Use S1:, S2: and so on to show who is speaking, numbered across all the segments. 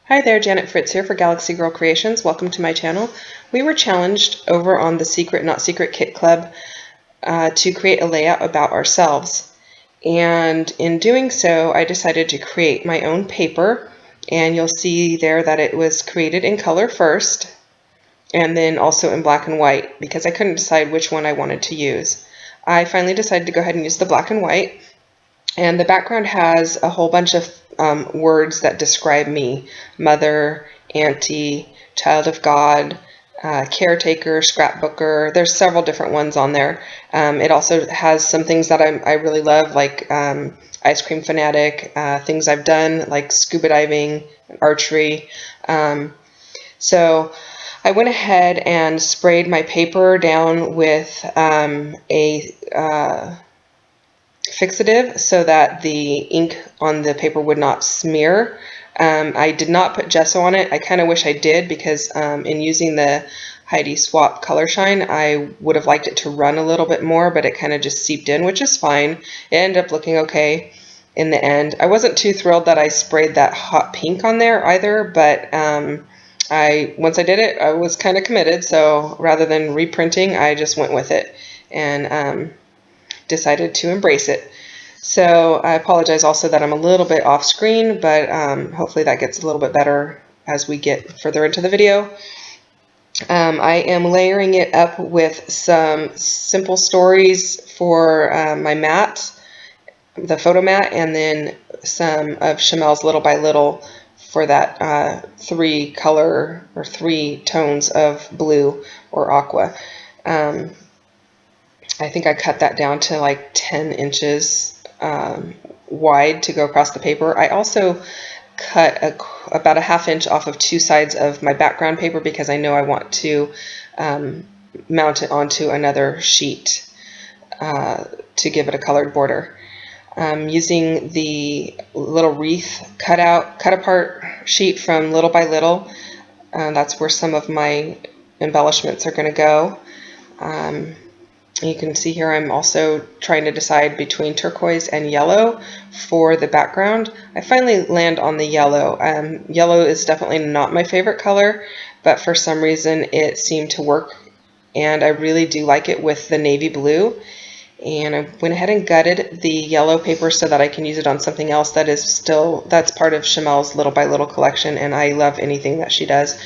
S1: Hi there, Janet Fritz here for Galaxy Girl Creations. Welcome to my channel. We were challenged over on the Secret Not Secret Kit Club to create a layout about ourselves. And in doing so, I decided to create my own paper. And you'll see there that it was created in color first, and then also in black and white, because I couldn't decide which one I wanted to use. I finally decided to go ahead and use the black and white. And the background has a whole bunch of words that describe me: mother, auntie, child of God, caretaker, scrapbooker. There's several different ones on there. It also has some things that I really love, like ice cream fanatic, things I've done like scuba diving, archery. So I went ahead and sprayed my paper down with a fixative so that the ink on the paper would not smear. I did not put gesso on it. I kind of wish I did, because in using the Heidi Swapp Color Shine, I would have liked it to run a little bit more, but it kind of just seeped in, which is fine. It ended up looking okay in the end. I wasn't too thrilled that I sprayed that hot pink on there either, but once I did it, I was kind of committed, so rather than reprinting, I just went with it and decided to embrace it. So I apologize also that I'm a little bit off screen, but hopefully that gets a little bit better as we get further into the video. I am layering it up with some simple stories for my mat, the photo mat, and then some of Chamel's Little by Little for that 3 tones of blue or aqua. I think I cut that down to like 10 inches wide to go across the paper. I also cut about a ½ inch off of 2 sides of my background paper, because I know I want to mount it onto another sheet to give it a colored border. Using the little wreath cut apart sheet from Little by Little. That's where some of my embellishments are going to go. You can see here I'm also trying to decide between turquoise and yellow for the background. I finally land on the yellow. Yellow is definitely not my favorite color, but for some reason it seemed to work, and I really do like it with the navy blue. And I went ahead and gutted the yellow paper so that I can use it on something else that's part of Chamel's Little by Little collection, and I love anything that she does.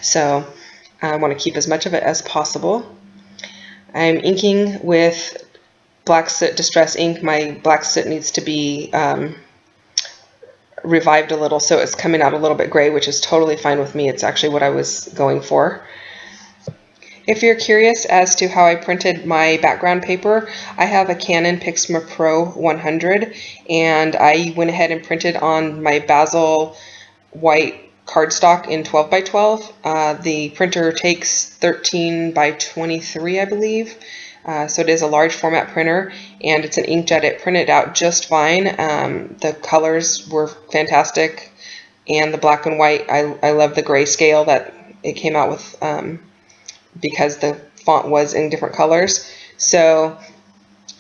S1: So I want to keep as much of it as possible. I'm inking with Black Soot Distress ink. My Black Soot needs to be revived a little, so it's coming out a little bit gray, which is totally fine with me. It's actually what I was going for. If you're curious as to how I printed my background paper, I have a Canon Pixma Pro 100, and I went ahead and printed on my Basil white cardstock in 12 by 12. The printer takes 13 by 23, I believe. So it is a large format printer, and it's an inkjet. It printed out just fine. The colors were fantastic, and the black and white, I love the grayscale that it came out with, because the font was in different colors. So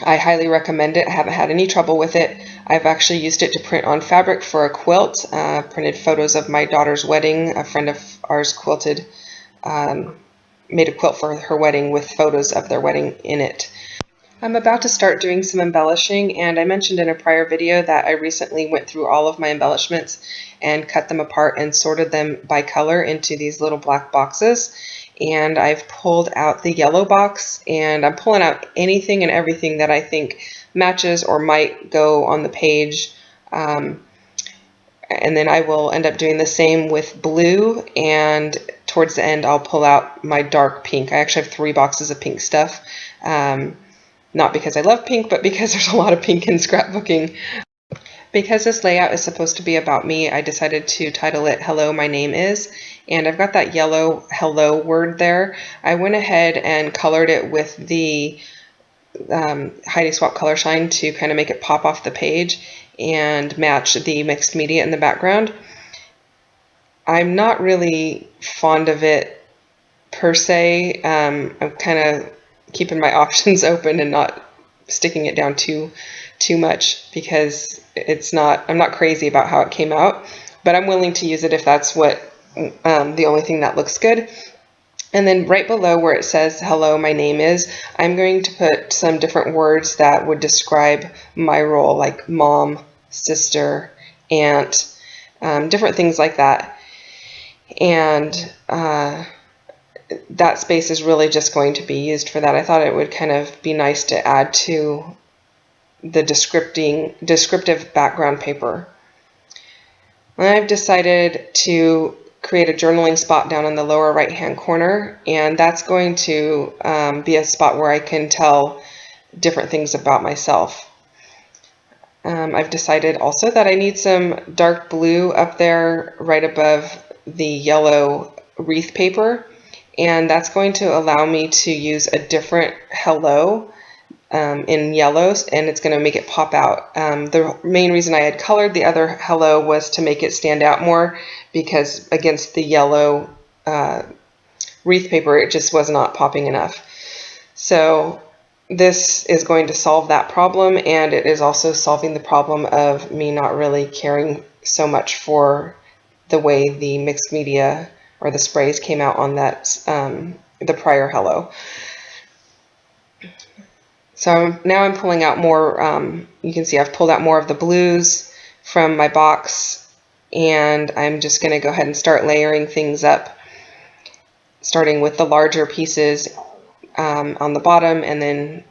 S1: I highly recommend it. I haven't had any trouble with it. I've actually used it to print on fabric for a quilt. Printed photos of my daughter's wedding. A friend of ours made a quilt for her wedding with photos of their wedding in it. I'm about to start doing some embellishing, and I mentioned in a prior video that I recently went through all of my embellishments and cut them apart and sorted them by color into these little black boxes. And I've pulled out the yellow box, and I'm pulling out anything and everything that I think matches or might go on the page. And then I will end up doing the same with blue, and towards the end I'll pull out my dark pink. I actually have 3 boxes of pink stuff. Not because I love pink, but because there's a lot of pink in scrapbooking. Because this layout is supposed to be about me, I decided to title it Hello, My Name Is, and I've got that yellow hello word there. I went ahead and colored it with the Heidi Swapp Color Shine to kind of make it pop off the page and match the mixed media in the background. I'm not really fond of it per se. I'm kind of keeping my options open and not sticking it down too much, because I'm not crazy about how it came out. but I'm willing to use it if that's what the only thing that looks good. And then right below where it says hello, my name is, I'm going to put some different words that would describe my role, like mom, sister, aunt, different things like that. And that space is really just going to be used for that. I thought it would kind of be nice to add to the descriptive background paper. And I've decided to create a journaling spot down in the lower right hand corner, and that's going to be a spot where I can tell different things about myself. I've decided also that I need some dark blue up there right above the yellow wreath paper, and that's going to allow me to use a different hello in yellows, and it's going to make it pop out. The main reason I had colored the other hello was to make it stand out more, because against the yellow wreath paper it just was not popping enough. So this is going to solve that problem, and it is also solving the problem of me not really caring so much for the way the mixed media or the sprays came out on that the prior hello. So now I'm pulling out more, you can see I've pulled out more of the blues from my box, and I'm just going to go ahead and start layering things up, starting with the larger pieces on the bottom and then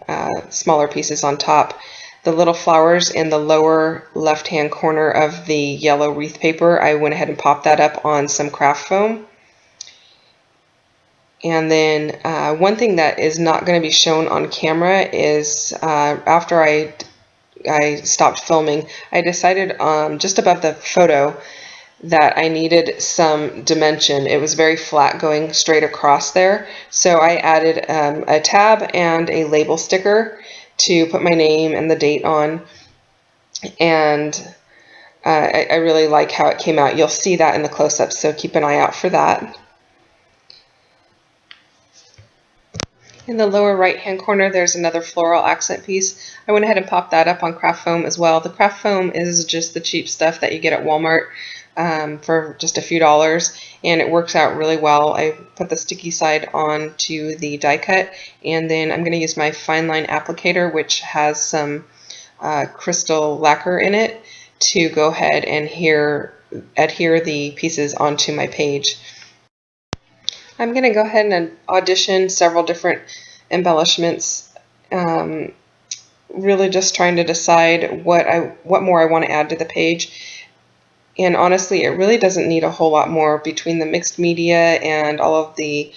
S1: smaller pieces on top. The little flowers in the lower left-hand corner of the yellow wreath paper, I went ahead and popped that up on some craft foam. And then one thing that is not going to be shown on camera is after I stopped filming, I decided just above the photo that I needed some dimension. It was very flat going straight across there. So I added a tab and a label sticker to put my name and the date on. And I really like how it came out. You'll see that in the close-up, so keep an eye out for that. In the lower right hand corner there's another floral accent piece. I went ahead and popped that up on craft foam as well. The craft foam is just the cheap stuff that you get at Walmart for just a few dollars, and it works out really well. I put the sticky side on to the die cut, and then I'm going to use my fine line applicator, which has some crystal lacquer in it, to go ahead and adhere the pieces onto my page. I'm going to go ahead and audition several different embellishments, really just trying to decide what more I want to add to the page. And honestly, it really doesn't need a whole lot more between the mixed media and all of the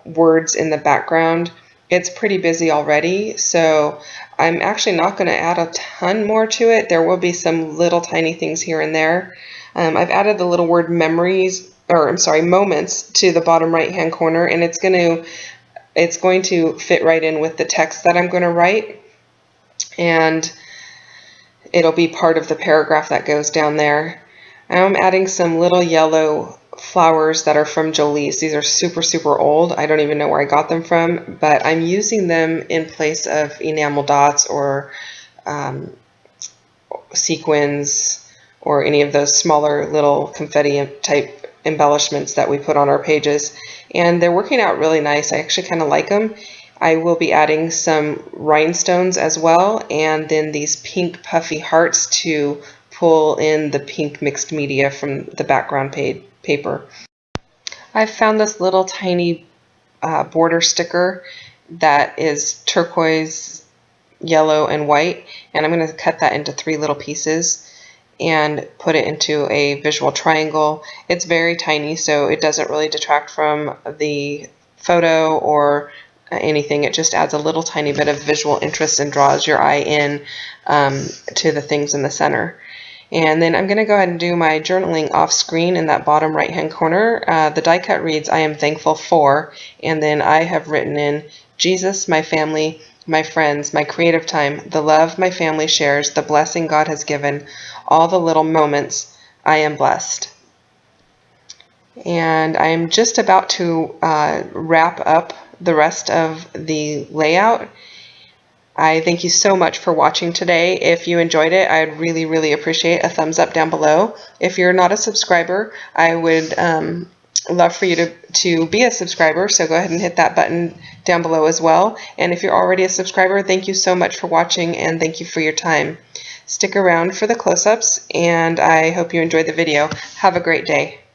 S1: words in the background. It's pretty busy already, so I'm actually not going to add a ton more to it. There will be some little tiny things here and there. I've added the little word moments to the bottom right hand corner, and it's going to fit right in with the text that I'm going to write, and it'll be part of the paragraph that goes down there. I'm adding some little yellow flowers that are from Jolie's. These are super old. I don't even know where I got them from, but I'm using them in place of enamel dots or sequins or any of those smaller little confetti type embellishments that we put on our pages, and they're working out really nice. I actually kind of like them. I will be adding some rhinestones as well, and then these pink puffy hearts to pull in the pink mixed media from the background paper. I've found this little tiny border sticker that is turquoise, yellow, and white, and I'm going to cut that into 3 little pieces and put it into a visual triangle. It's very tiny, so it doesn't really detract from the photo or anything. It just adds a little tiny bit of visual interest and draws your eye in to the things in the center. And then I'm going to go ahead and do my journaling off screen in that bottom right hand corner. The die cut reads, "I am thankful for," and then I have written in, "Jesus, my family, my friends, my creative time, the love my family shares, the blessing God has given, all the little moments, I am blessed." And I'm just about to wrap up the rest of the layout. I thank you so much for watching today. If you enjoyed it, I'd really appreciate a thumbs up down below. If you're not a subscriber, I would love for you to be a subscriber, so go ahead and hit that button down below as well. And if you're already a subscriber, thank you so much for watching and thank you for your time. Stick around for the close-ups, and I hope you enjoyed the video. Have a great day.